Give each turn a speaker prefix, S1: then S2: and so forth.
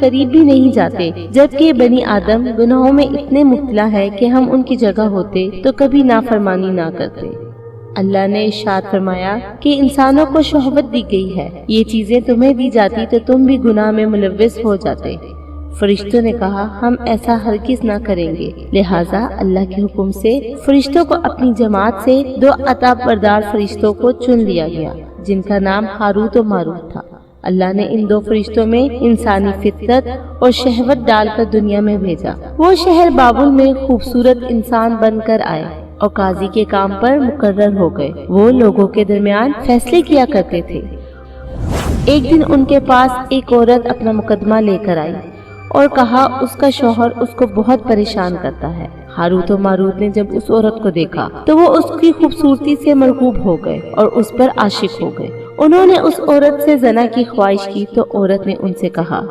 S1: قریب بھی نہیں جاتے، جبکہ بنی آدم گناہوں میں اتنے مبتلا ہے کہ ہم ان کی جگہ ہوتے تو کبھی نافرمانی نہ کرتے۔ اللہ نے ارشاد فرمایا کہ انسانوں کو شہوت دی گئی ہے، یہ چیزیں تمہیں دی جاتی تو تم بھی گناہ میں ملوث ہو جاتے۔ فرشتوں نے کہا ہم ایسا ہرگز نہ کریں گے، لہٰذا اللہ کے حکم سے فرشتوں کو اپنی جماعت سے 2 عطا بردار فرشتوں کو چن لیا گیا جن کا نام ہاروت و ماروت تھا۔ اللہ نے ان 2 فرشتوں میں انسانی فطرت اور شہوت ڈال کر دنیا میں بھیجا۔ وہ شہر بابل میں خوبصورت انسان بن کر آئے اور قاضی کے کام پر مقرر ہو گئے۔ وہ لوگوں کے درمیان فیصلے کیا کرتے تھے۔ ایک دن ان کے پاس ایک عورت اپنا مقدمہ لے کر آئی اور کہا اس کا شوہر اس کو بہت پریشان کرتا ہے۔ ہاروت و ماروت نے جب اس عورت کو دیکھا تو وہ اس کی خوبصورتی سے مرغوب ہو گئے اور اس پر عاشق ہو گئے۔ انہوں نے اس عورت سے زنا کی خواہش کی تو عورت نے ان سے کہا